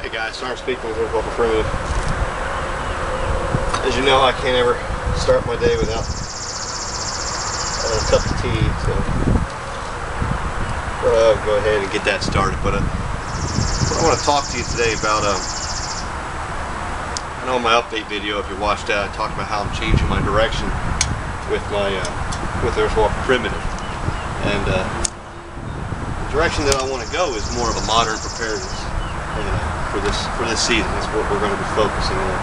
Hey guys, Sarge speaking with Local Primitive. As you know, I can't ever start my day without a cup of tea, so I'll go ahead and get that started. But I want to talk to you today about, I know in my update video, if you watched that, I talked about how I'm changing my direction with my with Local Primitive, and the direction that I want to go is more of a modern preparedness. For this season, is what we're going to be focusing on.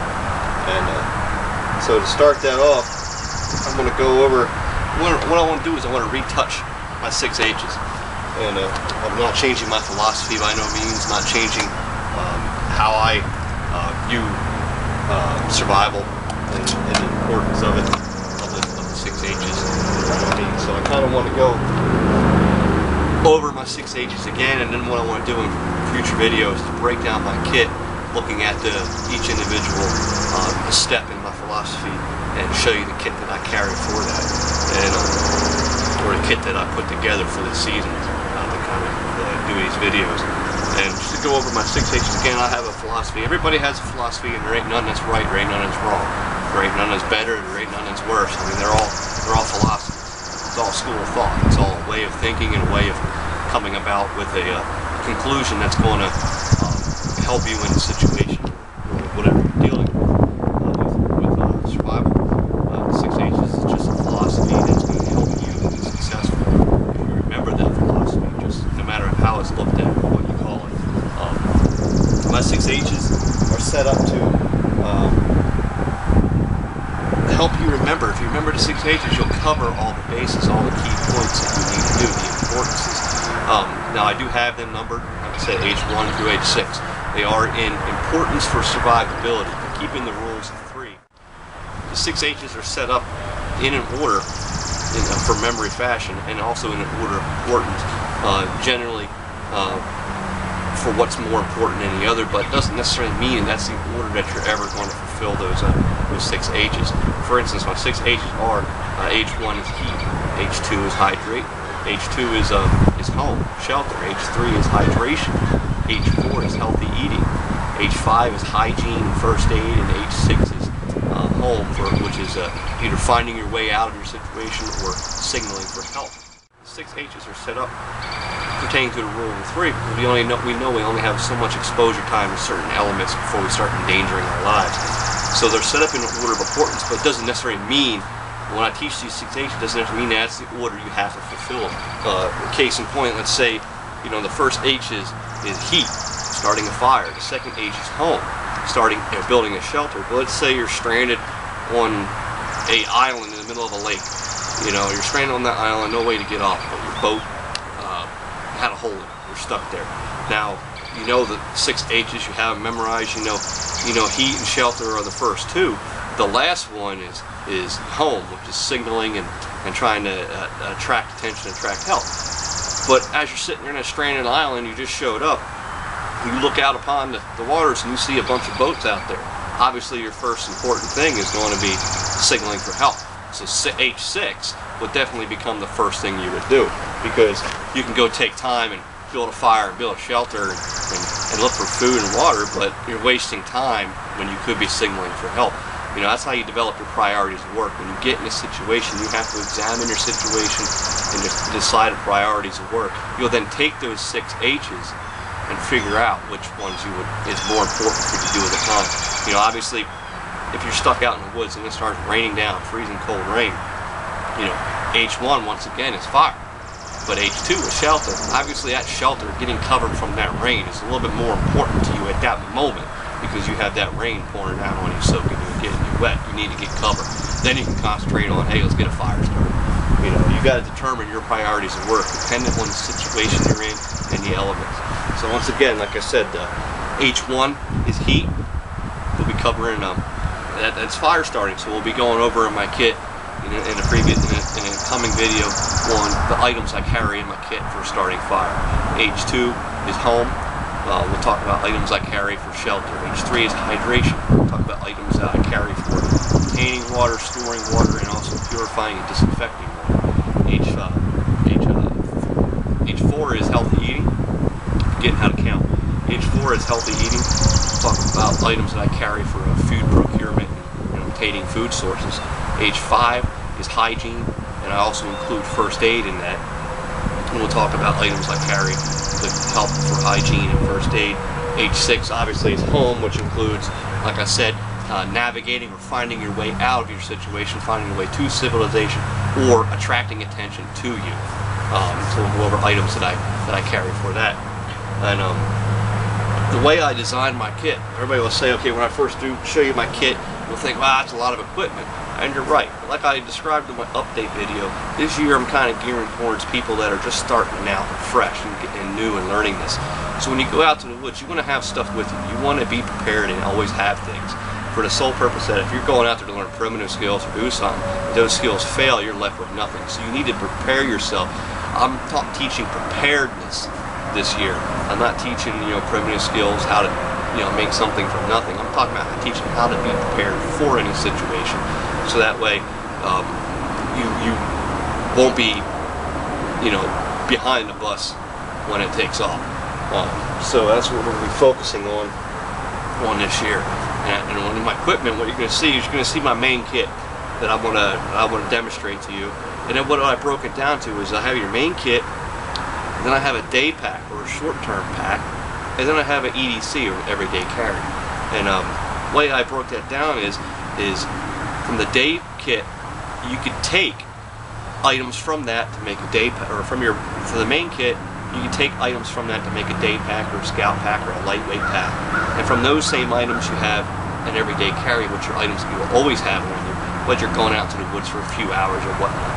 And so to start that off, I'm going to go over what I want to do is I want to retouch my 6 H's. And I'm not changing my philosophy by no means, not changing how I view survival and the importance of it, of the 6 H's by no means. So I kind of want to go over my 6 H's again, and then what I want to do in future videos is to break down my kit, looking at each individual step in my philosophy, and show you the kit that I carry for that, and or the kit that I put together for this season to kind of do these videos. And just to go over my 6 H's again, I have a philosophy. Everybody has a philosophy, and there ain't none that's right, there ain't none that's wrong, there ain't none that's better, there ain't none that's worse. I mean, they're all philosophies. It's all school of thought. It's all a way of thinking and a way of coming about with a conclusion that's going to help you in a situation or whatever you're dealing with survival. 6 H's is just a philosophy that's going to help you to be successful. If you remember that philosophy, just no matter how it's looked at or what you call it. My 6 H's are set up to help you remember. If you remember the 6 H's, you'll cover all the bases, all the key points that you need to do, the importances. Now I do have them numbered, like I said, age 1 through age 6. They are in importance for survivability, keeping the rules of 3. The 6 H's are set up in an order for memory fashion, and also in an order of importance, generally for what's more important than the other, but it doesn't necessarily mean that's the order that you're ever going to fulfill those 6 H's. For instance, my 6 H's are age 1 is heat, age 2 is hydrate, age 2 is home, shelter, age 3 is hydration, age 4 is healthy eating, age 5 is hygiene and first aid, and age 6 is home, which is either finding your way out of your situation or signaling for help. 6 H's are set up pertaining to the rule of 3. We know we only have so much exposure time to certain elements before we start endangering our lives. So they're set up in an order of importance, but it doesn't necessarily mean, when I teach these 6 H's, it doesn't necessarily mean that's the order you have to fulfill. Case in point, let's say, the first H is heat, starting a fire. The second H is home, starting building a shelter. But let's say you're stranded on an island in the middle of a lake. You're stranded on that island, no way to get off, but your boat had a hole in it. You're stuck there. Now, the 6 H's, you have them memorized. Heat and shelter are the first 2. The last one is home, which is signaling and trying to attract attention, attract help. But as you're sitting there on a stranded island, you just showed up, you look out upon the waters and you see a bunch of boats out there. Obviously your first important thing is going to be signaling for help. So H6 would definitely become the first thing you would do, because you can go take time and build a fire and build a shelter and look for food and water, but you're wasting time when you could be signaling for help. That's how you develop your priorities of work. When you get in a situation, you have to examine your situation and decide the priorities of work. You'll then take those 6 H's and figure out which ones is more important for you to do at the time. Obviously, if you're stuck out in the woods and it starts raining down, freezing cold rain, H1 once again is fire. But H2 is shelter. Obviously, that shelter, getting covered from that rain, is a little bit more important to you at that moment, because you have that rain pouring down on you, soaking you and getting you wet. You need to get cover. Then you can concentrate on, hey, let's get a fire started. You got to determine your priorities of work dependent on the situation you're in and the elements. So once again, like I said, H1 is heat. We'll be covering that's fire starting. So we'll be going over in my kit in a coming video on the items I carry in my kit for starting fire. H2 is home. We'll talk about items I carry for shelter. H3 is hydration. We'll talk about items that I carry for containing water, storing water, and also purifying and disinfecting water. H4 is healthy eating. Forgetting how to count. Age 4 is healthy eating. Talk about items that I carry for food procurement and obtaining food sources. Age 5 is hygiene, and I also include first aid in that. And we'll talk about items I carry to help for hygiene and first aid. Age 6 obviously is home, which includes, like I said, navigating or finding your way out of your situation, finding your way to civilization, or attracting attention to you. So we'll go over items that I carry for that. And the way I designed my kit, everybody will say, okay, when I first do show you my kit, you'll think, wow, that's a lot of equipment. And you're right. Like I described in my update video, this year I'm kind of gearing towards people that are just starting out fresh and new and learning this. So when you go out to the woods, you want to have stuff with you. You want to be prepared and always have things, for the sole purpose that if you're going out there to learn primitive skills or do something, if those skills fail, you're left with nothing. So you need to prepare yourself. I'm teaching preparedness this year. I'm not teaching, primitive skills, how to, make something from nothing. I'm talking about teaching how to be prepared for any situation. So that way, you won't be, behind the bus when it takes off. So that's what we're going to be focusing on this year. And on my equipment, what you're going to see is you're going to see my main kit that I want to demonstrate to you. And then what I broke it down to is I have your main kit, then I have a day pack or a short-term pack, and then I have an EDC or everyday carry. And the way I broke that down is from the day kit, you could take items from that to make a day pack, or for the main kit, you can take items from that to make a day pack or a scout pack or a lightweight pack. And from those same items, you have an everyday carry, which are items that you will always have on you, whether you're going out to the woods for a few hours or whatnot,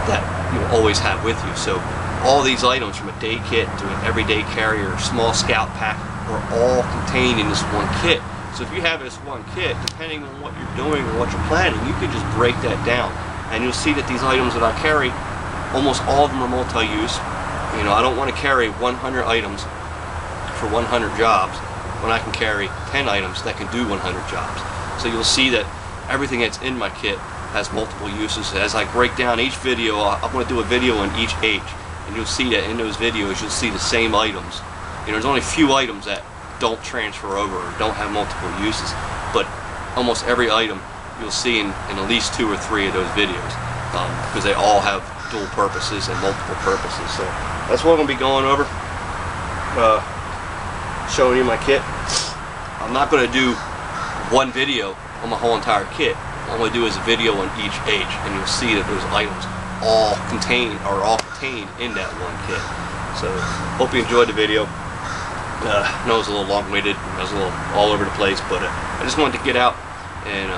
that you will always have with you. So all these items, from a day kit to an everyday carry or a small scout pack, are all contained in this one kit. So if you have this one kit, depending on what you're doing or what you're planning, you can just break that down. And you'll see that these items that I carry, almost all of them are multi-use. I don't want to carry 100 items for 100 jobs when I can carry 10 items that can do 100 jobs. So you'll see that everything that's in my kit has multiple uses. As I break down each video, I'm going to do a video on each age, and you'll see that in those videos you'll see the same items. There's only a few items that don't transfer over or don't have multiple uses, but almost every item you'll see in at least 2 or 3 of those videos, because they all have dual purposes and multiple purposes. So that's what I'm going to be going over, showing you my kit. I'm not going to do one video on my whole entire kit. All I'm going to do is a video on each age, and you'll see that those items all contained in that one kit. So hope you enjoyed the video. I know it was a little long-winded, I was a little all over the place, but I just wanted to get out and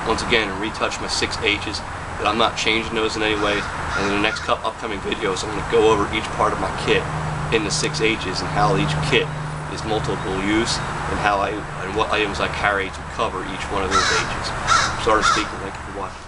once again retouch my 6 H's. But I'm not changing those in any way. And in the next upcoming videos, I'm going to go over each part of my kit in the 6 H's and how each kit is multiple use and what items I carry to cover each one of those H's. Sarge speaking. Thank you for watching.